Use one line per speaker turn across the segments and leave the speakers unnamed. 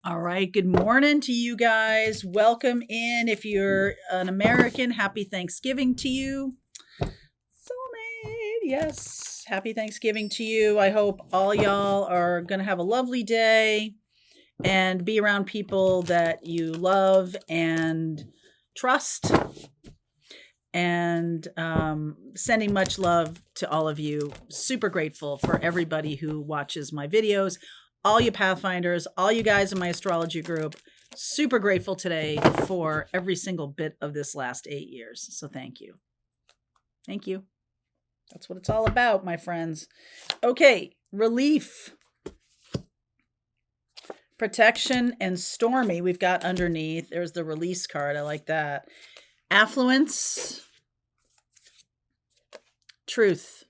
All right. Good morning to you guys. Welcome in. If you're an American, happy Thanksgiving to you. Soulmate. Yes. Happy Thanksgiving to you. I hope all y'all are going to have a lovely day and be around people that you love and trust. And sending much love to all of you. Super grateful for everybody who watches my videos, all you Pathfinders, all you guys in my astrology group. Super grateful today for every single bit of this last 8 years. So thank you. Thank you. That's what it's all about, my friends. Okay, relief. Protection and stormy we've got underneath. There's the release card. I like that. Affluence. Truth.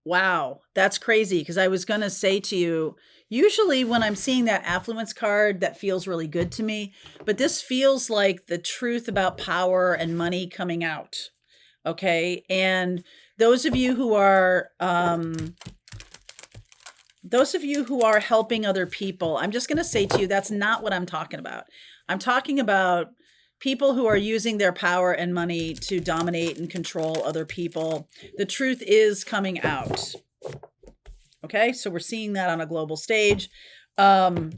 Wow, that's crazy, because I was going to say to you, usually when I'm seeing that affluence card, that feels really good to me, but this feels like the truth about power and money coming out. Okay, and those of you who are helping other people, I'm just going to say to you, that's not what I'm talking about. I'm talking about people who are using their power and money to dominate and control other people. The truth is coming out. Okay, so we're seeing that on a global stage through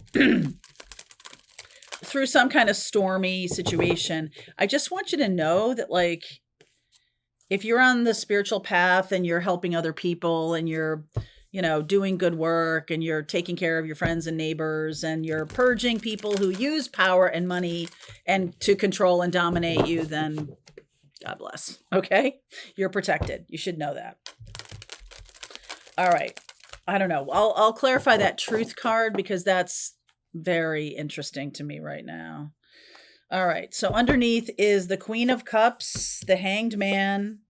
some kind of stormy situation. I just want you to know that, like, if you're on the spiritual path and you're helping other people and you're doing good work and you're taking care of your friends and neighbors and you're purging people who use power and money and to control and dominate you, then God bless. Okay? You're protected. You should know that. All right. I don't know. I'll clarify that truth card because that's very interesting to me right now. All right. So underneath is the Queen of Cups, the Hanged Man,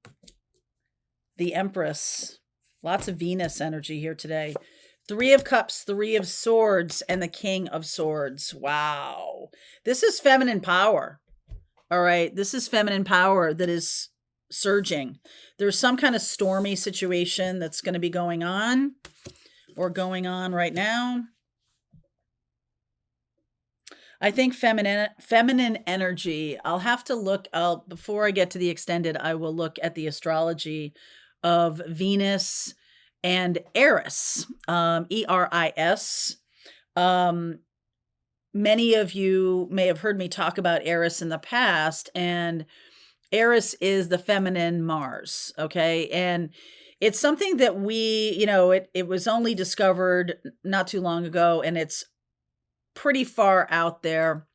the Empress. Lots of Venus energy here today. Three of Cups, Three of Swords, and the King of Swords. Wow. This is feminine power. All right. This is feminine power that is surging. There's some kind of stormy situation that's going to be going on right now. I think feminine energy. I'll have to look. Before I get to the extended, I will look at the astrology of Venus and Eris, Eris. Many of you may have heard me talk about Eris in the past, and Eris is the feminine Mars, okay? And it's something that it was only discovered not too long ago, and it's pretty far out there.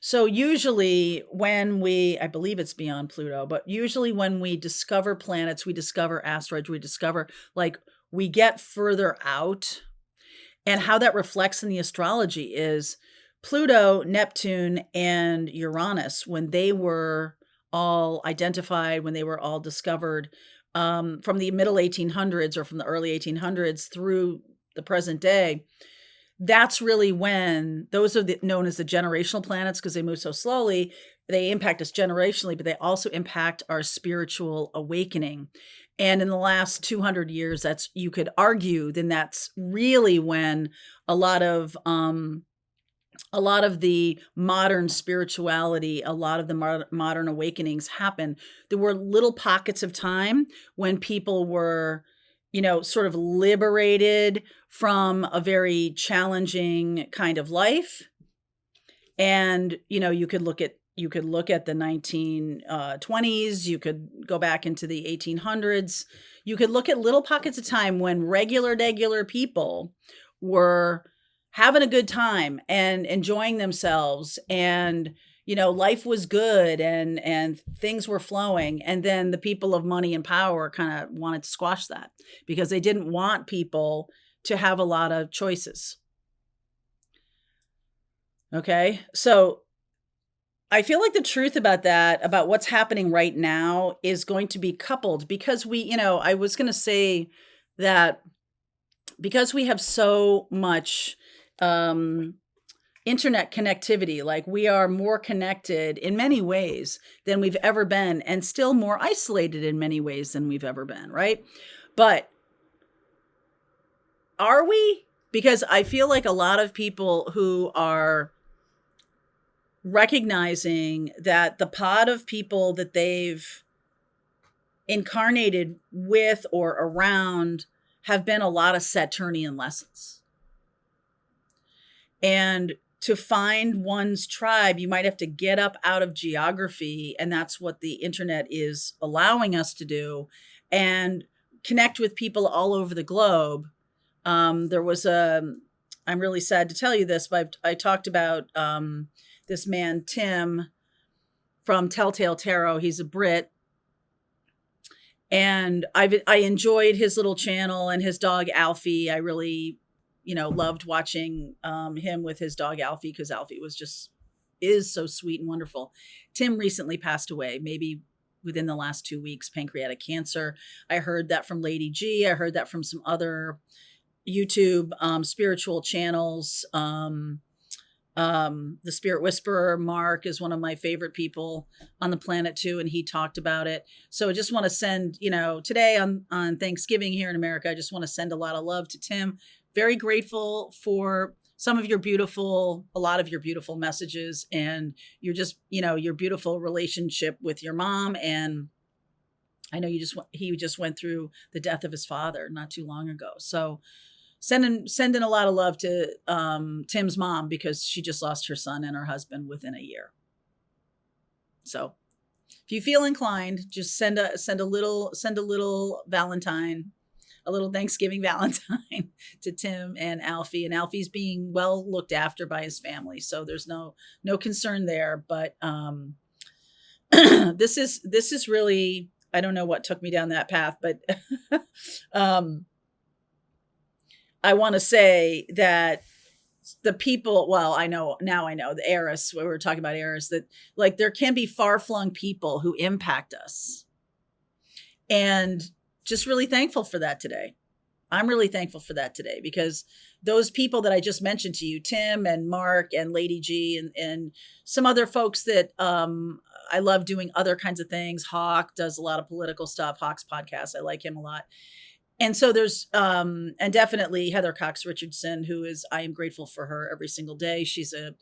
So usually I believe it's beyond Pluto, but usually when we discover planets, we discover asteroids, we get further out. And how that reflects in the astrology is Pluto, Neptune, and Uranus, when they were all identified, when they were all discovered from the middle 1800s or from the early 1800s through the present day, that's really when those are known as the generational planets, because they move so slowly. They impact us generationally, but they also impact our spiritual awakening. And in the last 200 years, you could argue, then that's really when a lot of the modern spirituality, a lot of the modern awakenings happen. There were little pockets of time when people were sort of liberated from a very challenging kind of life. And, you could look at the 1920s, you could go back into the 1800s. You could look at little pockets of time when regular people were having a good time and enjoying themselves, and life was good and things were flowing. And then the people of money and power kind of wanted to squash that because they didn't want people to have a lot of choices. Okay. So I feel like the truth about that, about what's happening right now, is going to be coupled because I was going to say that because we have so much internet connectivity, like we are more connected in many ways than we've ever been, and still more isolated in many ways than we've ever been, right? But are we? because I feel like a lot of people who are recognizing that the pod of people that they've incarnated with or around have been a lot of Saturnian lessons. And to find one's tribe, you might have to get up out of geography. And that's what the internet is allowing us to do, and connect with people all over the globe. There was I'm really sad to tell you this, but I talked about this man, Tim, from Telltale Tarot. He's a Brit. And I enjoyed his little channel and his dog, Alfie. I really, loved watching him with his dog, Alfie, because Alfie is so sweet and wonderful. Tim recently passed away, maybe within the last 2 weeks, pancreatic cancer. I heard that from Lady G. I heard that from some other YouTube spiritual channels. The Spirit Whisperer, Mark, is one of my favorite people on the planet too, and he talked about it. So I just want to send, today on Thanksgiving here in America, I just want to send a lot of love to Tim. Very grateful for a lot of your beautiful messages, and you're just, your beautiful relationship with your mom. And I know he just went through the death of his father not too long ago. So sending a lot of love to Tim's mom, because she just lost her son and her husband within a year. So if you feel inclined, just send a little Valentine, a little Thanksgiving Valentine to Tim and Alfie. And Alfie's being well looked after by his family, so there's no concern there. But this is really, I don't know what took me down that path, but I want to say that the people, well, I know the Eris, we were talking about Eris, that like there can be far-flung people who impact us. And just really thankful for that today. I'm really thankful for that today, because those people that I just mentioned to you, Tim and Mark and Lady G and some other folks that I love doing other kinds of things. Hawk does a lot of political stuff. Hawk's podcast, I like him a lot. And so there's, and definitely Heather Cox Richardson, I am grateful for her every single day. She's a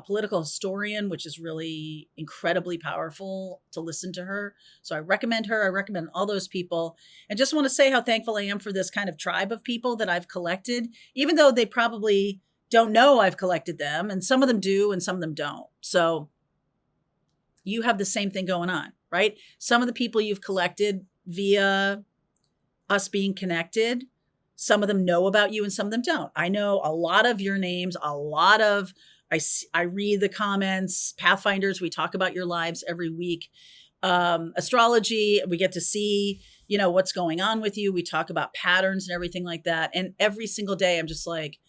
political historian, which is really incredibly powerful to listen to her. So I recommend her. I recommend all those people, and just want to say how thankful I am for this kind of tribe of people that I've collected, even though they probably don't know I've collected them, and some of them do and some of them don't. So you have the same thing going on, right? Some of the people you've collected via us being connected, some of them know about you and some of them don't. I know a lot of your names, I read the comments. Pathfinders, we talk about your lives every week. Astrology, we get to see, what's going on with you. We talk about patterns and everything like that. And every single day, I'm just like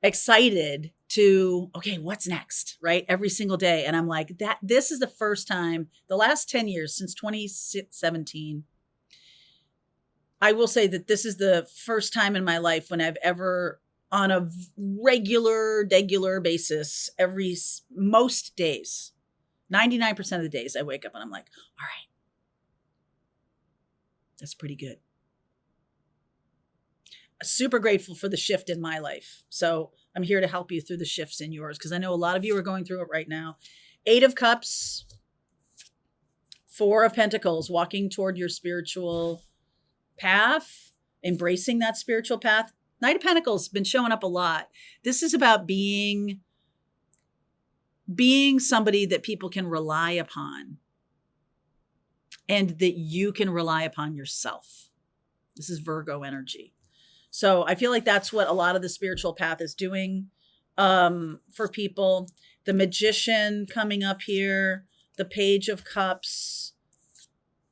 excited to, okay, what's next, right? Every single day. And I'm like, this is the first time, the last 10 years, since 2017, I will say that this is the first time in my life when I've ever, on a regular basis, most days, 99% of the days, I wake up and I'm like, all right, that's pretty good. Super grateful for the shift in my life. So I'm here to help you through the shifts in yours, because I know a lot of you are going through it right now. 8 of Cups, 4 of Pentacles, walking toward your spiritual path, embracing that spiritual path. Knight of Pentacles been showing up a lot. This is about being somebody that people can rely upon, and that you can rely upon yourself. This is Virgo energy. So I feel like that's what a lot of the spiritual path is doing for people. The Magician coming up here, the Page of Cups,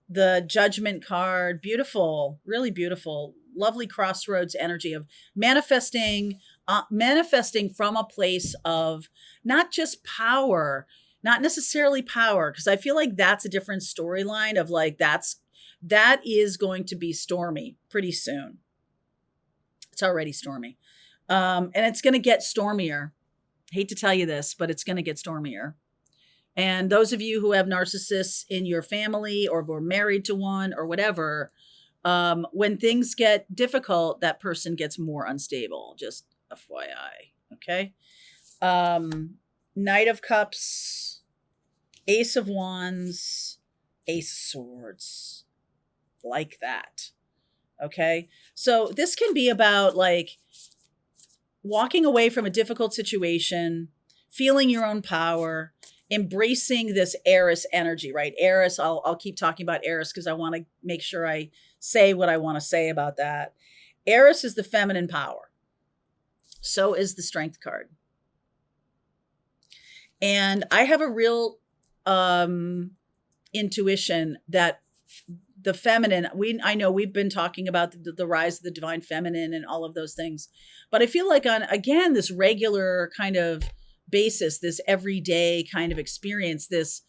the Judgment card, beautiful, really beautiful, lovely crossroads energy of manifesting from a place of not just power, not necessarily power, because I feel like that's a different storyline of like, that is going to be stormy pretty soon. It's already stormy. And it's going to get stormier. Hate to tell you this, but it's going to get stormier. And those of you who have narcissists in your family or were married to one or whatever, When things get difficult, that person gets more unstable. Just FYI. Okay. Knight of Cups, Ace of Wands, Ace of Swords, like that. Okay. So this can be about like walking away from a difficult situation, feeling your own power, embracing this Eris energy, right? Eris, I'll keep talking about Eris because I want to make sure I say what I want to say about that. Eris is the feminine power. So is the Strength card. And I have a real intuition that the feminine, I know we've been talking about the rise of the divine feminine and all of those things, but I feel like on, again, this regular kind of basis, this everyday kind of experience, this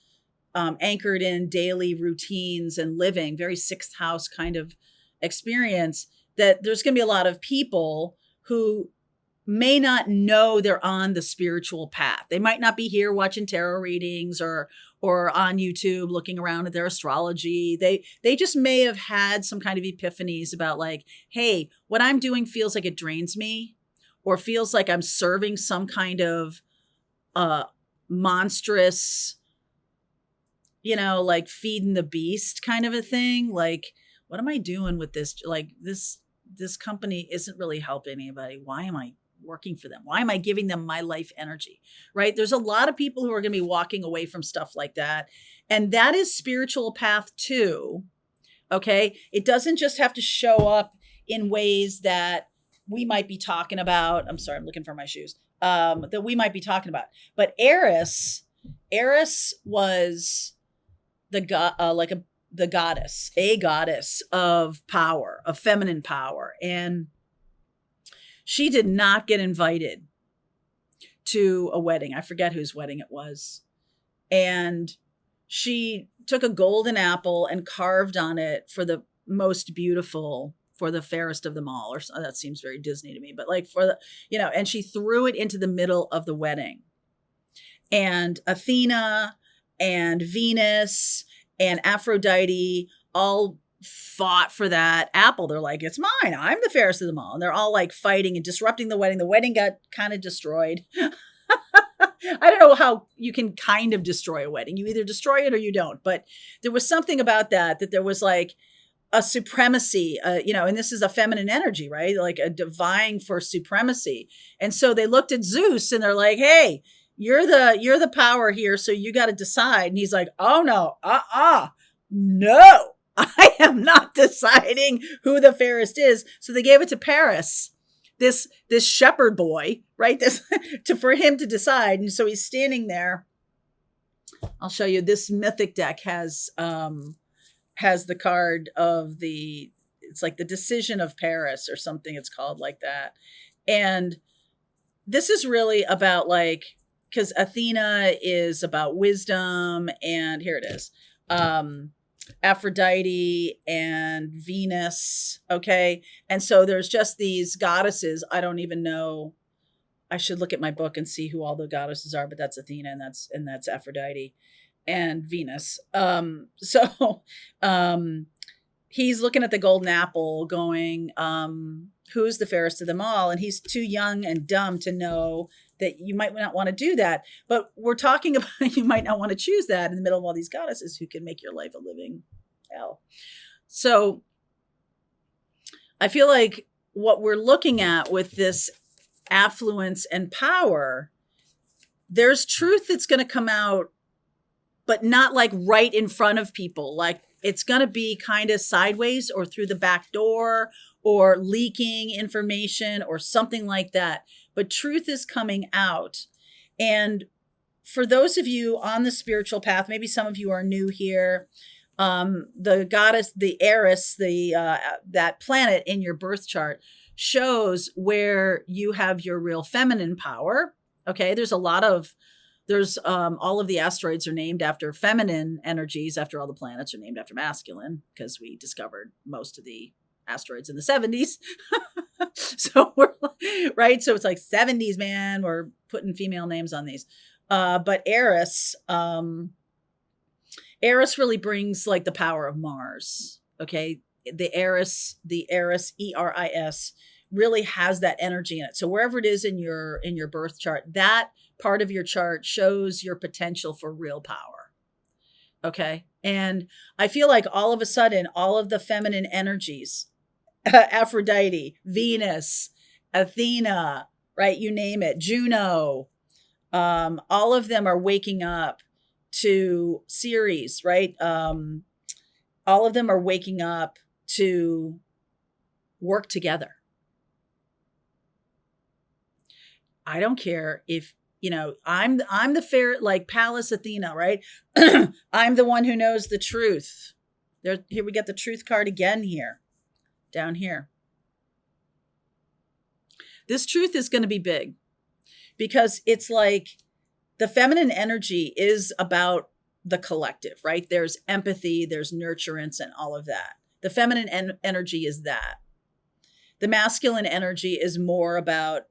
anchored in daily routines and living, very sixth house kind of experience, that there's going to be a lot of people who may not know they're on the spiritual path. They might not be here watching tarot readings or on YouTube looking around at their astrology. They just may have had some kind of epiphanies about like, hey, what I'm doing feels like it drains me, or feels like I'm serving some kind of monstrous, like feeding the beast kind of a thing. Like, what am I doing with this? Like this company isn't really helping anybody. Why am I working for them? Why am I giving them my life energy? Right? There's a lot of people who are going to be walking away from stuff like that. And that is spiritual path too. Okay. It doesn't just have to show up in ways that we might be talking about. I'm sorry, I'm looking for my shoes. That we might be talking about. But Eris was the goddess of power, of feminine power. And she did not get invited to a wedding. I forget whose wedding it was. And she took a golden apple and carved on it for the most beautiful, for the fairest of them all. Or that seems very Disney to me, but like for the, and she threw it into the middle of the wedding. And Athena and Venus and Aphrodite all fought for that apple. They're like, it's mine. I'm the fairest of them all. And they're all like fighting and disrupting the wedding. The wedding got kind of destroyed. I don't know how you can kind of destroy a wedding. You either destroy it or you don't. But there was something about that there was like a supremacy, and this is a feminine energy, right? Like a vying for supremacy. And so they looked at Zeus and they're like, hey, you're the power here. So you got to decide. And he's like, oh no, no. I am not deciding who the fairest is. So they gave it to Paris, this shepherd boy, right? For him to decide. And so he's standing there. I'll show you. This mythic deck has the card of it's like the decision of Paris or something. It's called like that. And this is really about like, because Athena is about wisdom, and here it is. Aphrodite and Venus. Okay. And so there's just these goddesses. I don't even know. I should look at my book and see who all the goddesses are, but that's Athena and that's Aphrodite and Venus. He's looking at the golden apple going, who's the fairest of them all? And he's too young and dumb to know that you might not want to do that. But we're talking about you might not want to choose that in the middle of all these goddesses who can make your life a living hell. So I feel like what we're looking at with this affluence and power, there's truth that's going to come out, but not like right in front of people. Like it's going to be kind of sideways or through the back door or leaking information or something like that. But truth is coming out. And for those of you on the spiritual path, maybe some of you are new here. The goddess, the Eris, that planet in your birth chart shows where you have your real feminine power. Okay. There's all of the asteroids are named after feminine energies, after all the planets are named after masculine, because we discovered most of the asteroids in the 70s. So we're right. So it's like 70s, man, we're putting female names on these. But Eris really brings like the power of Mars. Okay. the Eris, Eris, really has that energy in it. So wherever it is in your birth chart, that part of your chart shows your potential for real power. Okay. And I feel like all of a sudden, all of the feminine energies, Aphrodite, Venus, Athena, right? You name it, Juno, all of them are waking up to Ceres, right? All of them are waking up to work together. I don't care if, I'm the fair, like Pallas Athena, right? I'm the one who knows the truth. Here we get the truth card again here, down here. This truth is going to be big because it's like the feminine energy is about the collective, right? There's empathy, there's nurturance, and all of that. The feminine energy is that. The masculine energy is more about,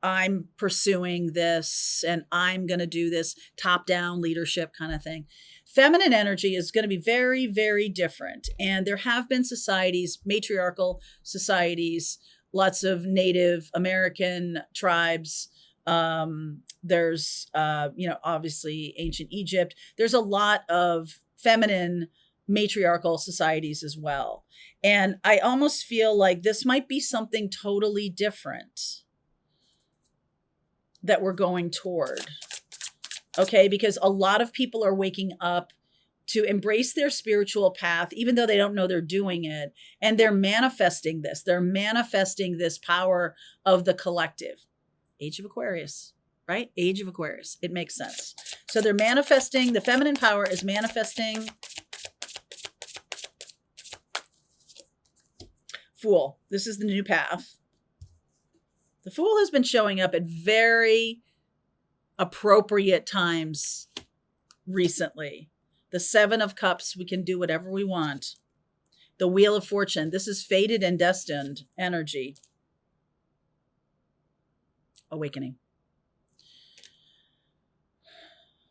I'm pursuing this and I'm going to do this top-down leadership kind of thing. Feminine energy is going to be very, very different. And there have been societies, matriarchal societies, lots of Native American tribes. There's, obviously ancient Egypt. There's a lot of feminine matriarchal societies as well. And I almost feel like this might be something totally different that we're going toward. Okay, because a lot of people are waking up to embrace their spiritual path, even though they don't know they're doing it. And they're manifesting this. They're manifesting this power of the collective. Age of Aquarius, right? Age of Aquarius. It makes sense. So they're manifesting, the feminine power is manifesting. Fool. This is the new path. The Fool has been showing up at very appropriate times recently. The Seven of Cups, we can do whatever we want. The Wheel of Fortune, this is fated and destined energy. Awakening.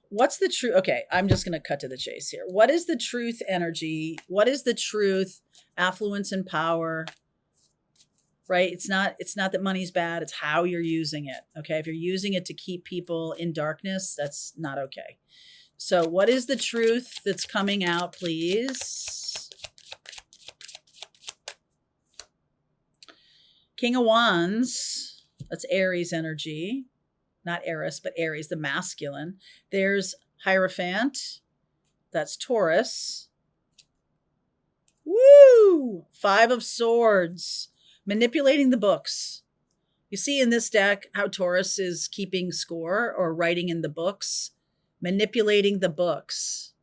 What's the truth? Okay, I'm just going to cut to the chase here. What is the truth energy? What is the truth? Affluence and power, right? It's not that money's bad. It's how you're using it. Okay. If you're using it to keep people in darkness, that's not okay. So what is the truth that's coming out, please? King of Wands. That's Aries energy. Not Eris, but Aries, the masculine. There's Hierophant. That's Taurus. Woo! Five of Swords. Manipulating the books. You see in this deck how Taurus is keeping score or writing in the books. Manipulating the books.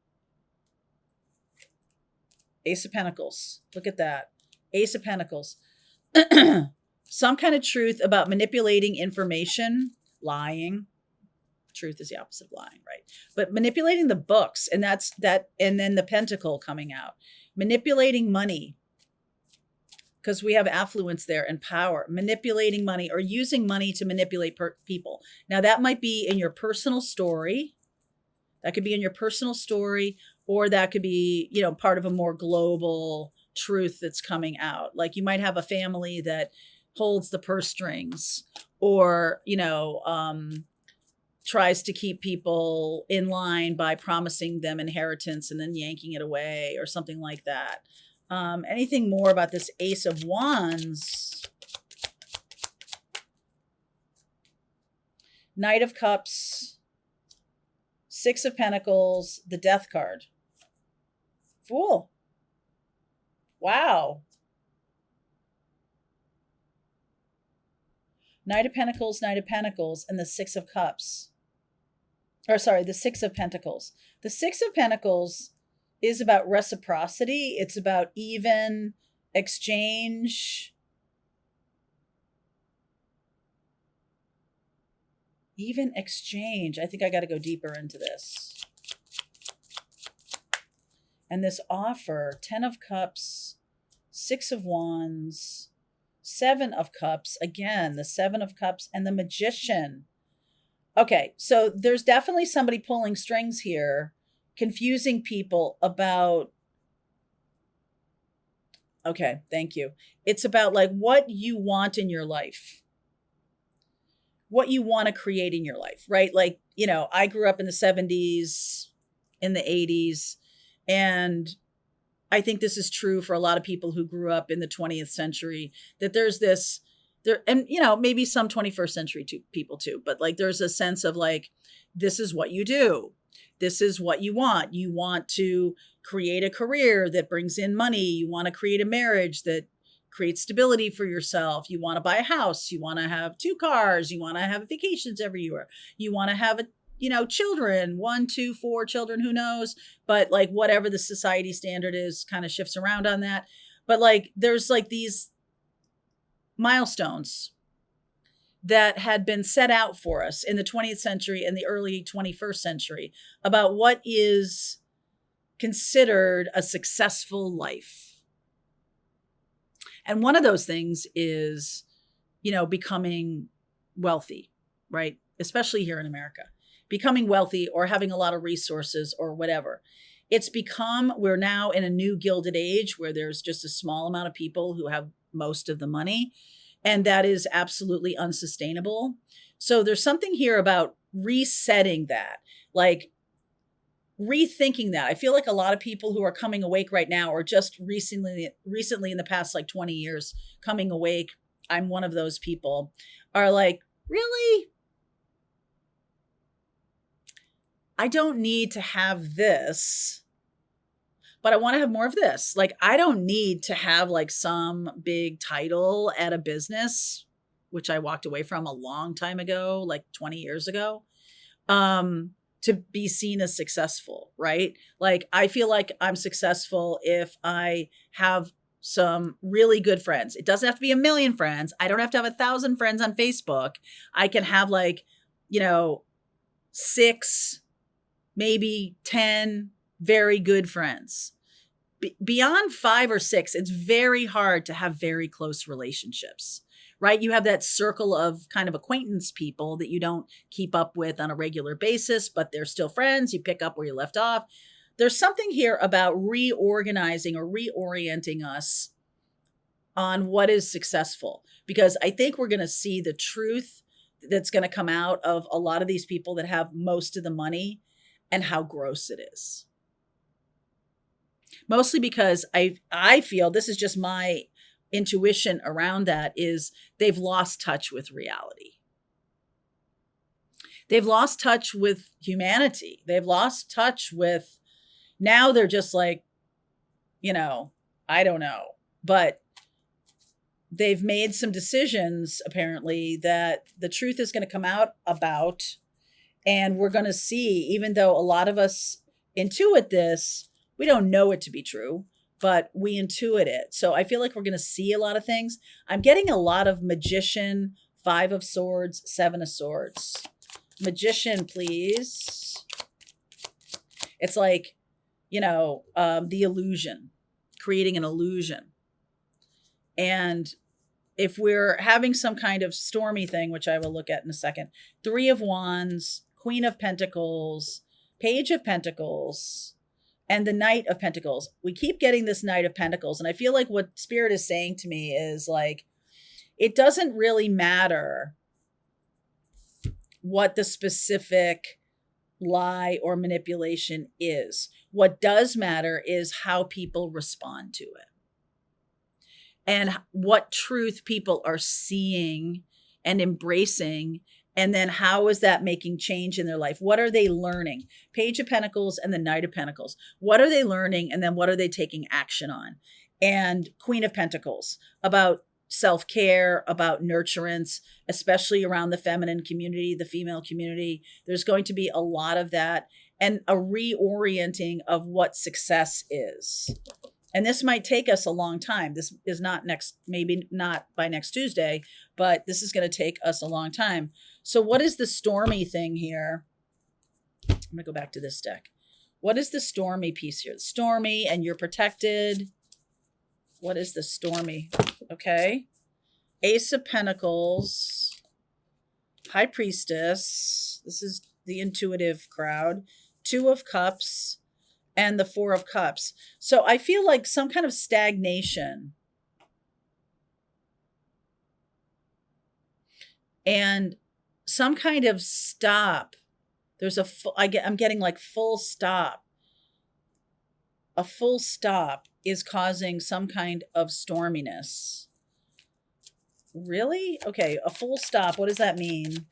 Ace of Pentacles. Look at that. Ace of Pentacles. Some kind of truth about manipulating information. Lying. Truth is the opposite of lying, right? But manipulating the books, and that's that, and then the pentacle coming out. Manipulating money, because we have affluence there and power. Manipulating money or using money to manipulate people. Now that might be in your personal story. That could be in your personal story, or that could be, part of a more global truth that's coming out. Like you might have a family that holds the purse strings, or, tries to keep people in line by promising them inheritance and then yanking it away or something like that. Anything more about this Ace of Wands? Knight of Cups, Six of Pentacles, the Death card. Fool. Wow. Knight of Pentacles, and the Six of Cups. Or sorry, the Six of Pentacles. The Six of Pentacles is about reciprocity. It's about even exchange. Even exchange. I think I got to go deeper into this. And this offer, 10 of Cups, 6 of Wands, 7 of Cups, again, the 7 of Cups and the Magician. Okay, so there's definitely somebody pulling strings here, confusing people about Okay, thank you. It's about like what you want in your life, what you want to create in your life, right? Like, I grew up in the 70s, in the 80s, and I think this is true for a lot of people who grew up in the 20th century, that there's this there, and maybe some 21st century people too, but like there's a sense of like, this is what you do. This is what you want. You want to create a career that brings in money. You want to create a marriage that creates stability for yourself. You want to buy a house. You want to have two cars. You want to have vacations every year. You want to have children, 1, 2, 4 children, who knows? But like whatever the society standard is kind of shifts around on that. But like there's like these milestones that had been set out for us in the 20th century and the early 21st century about what is considered a successful life. And one of those things is, becoming wealthy, right? Especially here in America, becoming wealthy or having a lot of resources or whatever. We're now in a new gilded age where there's just a small amount of people who have most of the money. And that is absolutely unsustainable. So there's something here about resetting that, like rethinking that. I feel like a lot of people who are coming awake right now, or just recently in the past like 20 years coming awake, I'm one of those people, are like, really? I don't need to have this, but I want to have more of this. Like, I don't need to have like some big title at a business, which I walked away from a long time ago, like 20 years ago, to be seen as successful, right? Like, I feel like I'm successful if I have some really good friends. It doesn't have to be 1,000,000 friends. I don't have to have 1,000 friends on Facebook. I can have like, 6, maybe 10 very good friends. Beyond 5 or 6, it's very hard to have very close relationships, right? You have that circle of kind of acquaintance people that you don't keep up with on a regular basis, but they're still friends. You pick up where you left off. There's something here about reorganizing or reorienting us on what is successful, because I think we're going to see the truth that's going to come out of a lot of these people that have most of the money and how gross it is. Mostly because I feel, this is just my intuition around that, is they've lost touch with reality. They've lost touch with humanity. They've lost touch with, now they're just like, I don't know, but they've made some decisions apparently that the truth is going to come out about, and we're going to see, even though a lot of us intuit this, we don't know it to be true, but we intuit it. So I feel like we're going to see a lot of things. I'm getting a lot of Magician, 5 of Swords, 7 of Swords. Magician, please. It's like, the illusion, creating an illusion. And if we're having some kind of stormy thing, which I will look at in a second, 3 of Wands, Queen of Pentacles, Page of Pentacles, and the Knight of Pentacles. We keep getting this Knight of Pentacles. And I feel like what Spirit is saying to me is like, it doesn't really matter what the specific lie or manipulation is. What does matter is how people respond to it, and what truth people are seeing and embracing. And then how is that making change in their life? What are they learning? Page of Pentacles and the Knight of Pentacles. What are they learning? And then what are they taking action on? And Queen of Pentacles, about self-care, about nurturance, especially around the feminine community, the female community. There's going to be a lot of that, and a reorienting of what success is. And this might take us a long time. This is not maybe not by next Tuesday, but this is going to take us a long time. So what is the stormy thing here? I'm going to go back to this deck. What is the stormy piece here? Stormy, and you're protected. What is the stormy? Okay. Ace of Pentacles, High Priestess. This is the intuitive crowd. 2 of Cups, and the Four of Cups. So I feel like some kind of stagnation and some kind of stop. There's I'm getting like full stop. A full stop is causing some kind of storminess. Really? Okay, a full stop. What does that mean?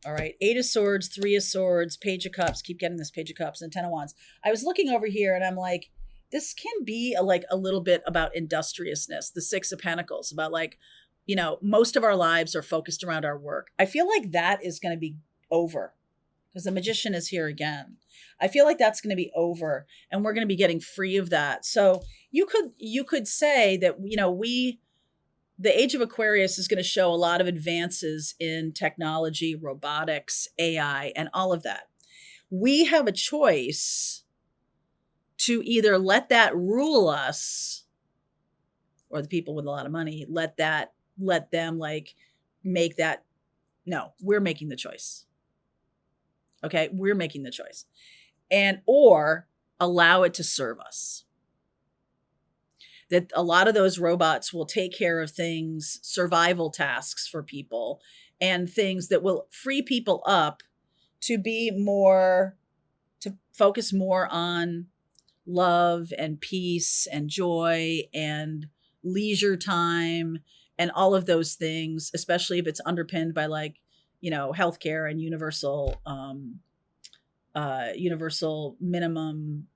All right, Eight of Swords, Three of Swords, Page of Cups. Keep getting this Page of Cups and Ten of Wands. I was looking over here and I'm like, this can be like a little bit about industriousness. The Six of Pentacles, about like, you know, most of our lives are focused around our work. I feel like that is going to be over because the Magician is here again. I feel like that's going to be over and we're going to be getting free of that. So you could say that, you know, the Age of Aquarius is going to show a lot of advances in technology, robotics, AI, and all of that. We have a choice to either let that rule us, or the people with a lot of money, let them like make that. No, we're making the choice. Okay, we're making the choice. Or allow it to serve us. That a lot of those robots will take care of things, survival tasks for people, and things that will free people up to be more, to focus more on love and peace and joy and leisure time and all of those things, especially if it's underpinned by like, you know, healthcare and universal minimum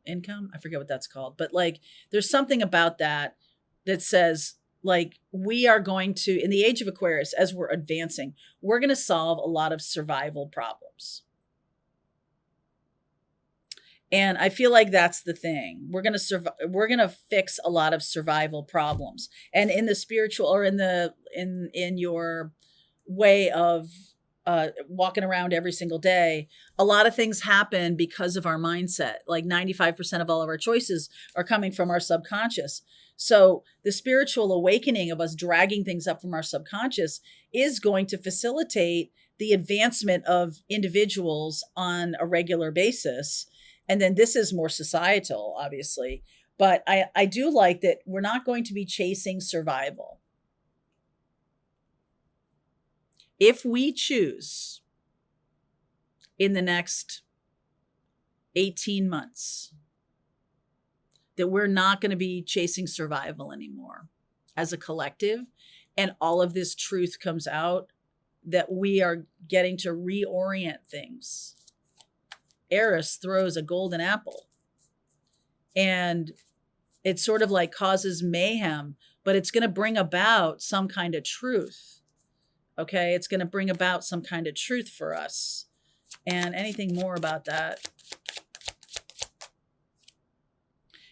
income. I forget what that's called, but like there's something about that that says like we are going to, in the Age of Aquarius, as we're advancing, we're going to solve a lot of survival problems. And I feel like that's the thing. We're going to survive. We're going to fix a lot of survival problems. And in the spiritual, or in your way of walking around every single day, a lot of things happen because of our mindset. Like 95% of all of our choices are coming from our subconscious. So the spiritual awakening of us dragging things up from our subconscious is going to facilitate the advancement of individuals on a regular basis. And then this is more societal, obviously. But I do like that we're not going to be chasing survival. If we choose in the next 18 months that we're not going to be chasing survival anymore as a collective, and all of this truth comes out, that we are getting to reorient things. Eris throws a golden apple and it sort of like causes mayhem, but it's going to bring about some kind of truth. Okay, it's going to bring about some kind of truth for us. And anything more about that?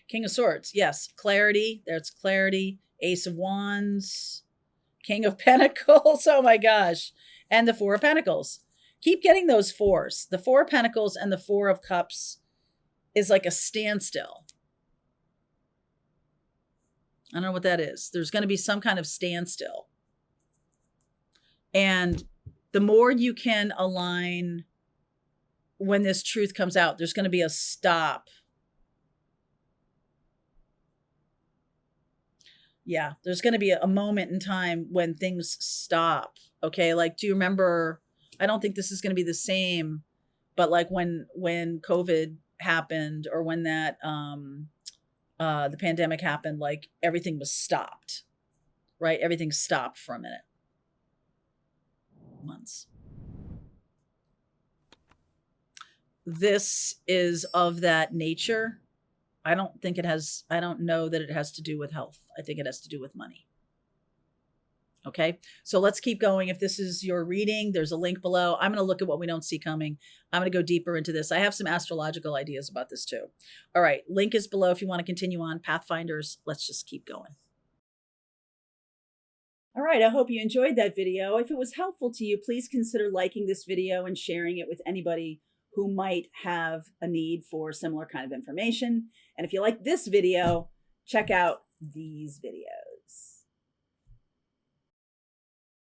King of Swords. Yes, clarity. There's clarity. Ace of Wands. King of Pentacles. Oh my gosh. And the Four of Pentacles. Keep getting those fours. The Four of Pentacles and the Four of Cups is like a standstill. I don't know what that is. There's going to be some kind of standstill. And the more you can align when this truth comes out, there's going to be a stop. Yeah, there's going to be a moment in time when things stop. Okay, like, do you remember, I don't think this is going to be the same, but like when COVID happened, or when that the pandemic happened, like everything was stopped, right? Everything stopped for a minute. Months. This is of that nature. I don't know that it has to do with health. I think it has to do with money. Okay, so let's keep going. If this is your reading, there's a link below. I'm going to look at what we don't see coming. I'm going to go deeper into this. I have some astrological ideas about this too. All right, link is below if you want to continue on. Pathfinders, let's just keep going. All right, I hope you enjoyed that video. If it was helpful to you, please consider liking this video and sharing it with anybody who might have a need for similar kind of information. And if you like this video, check out these videos.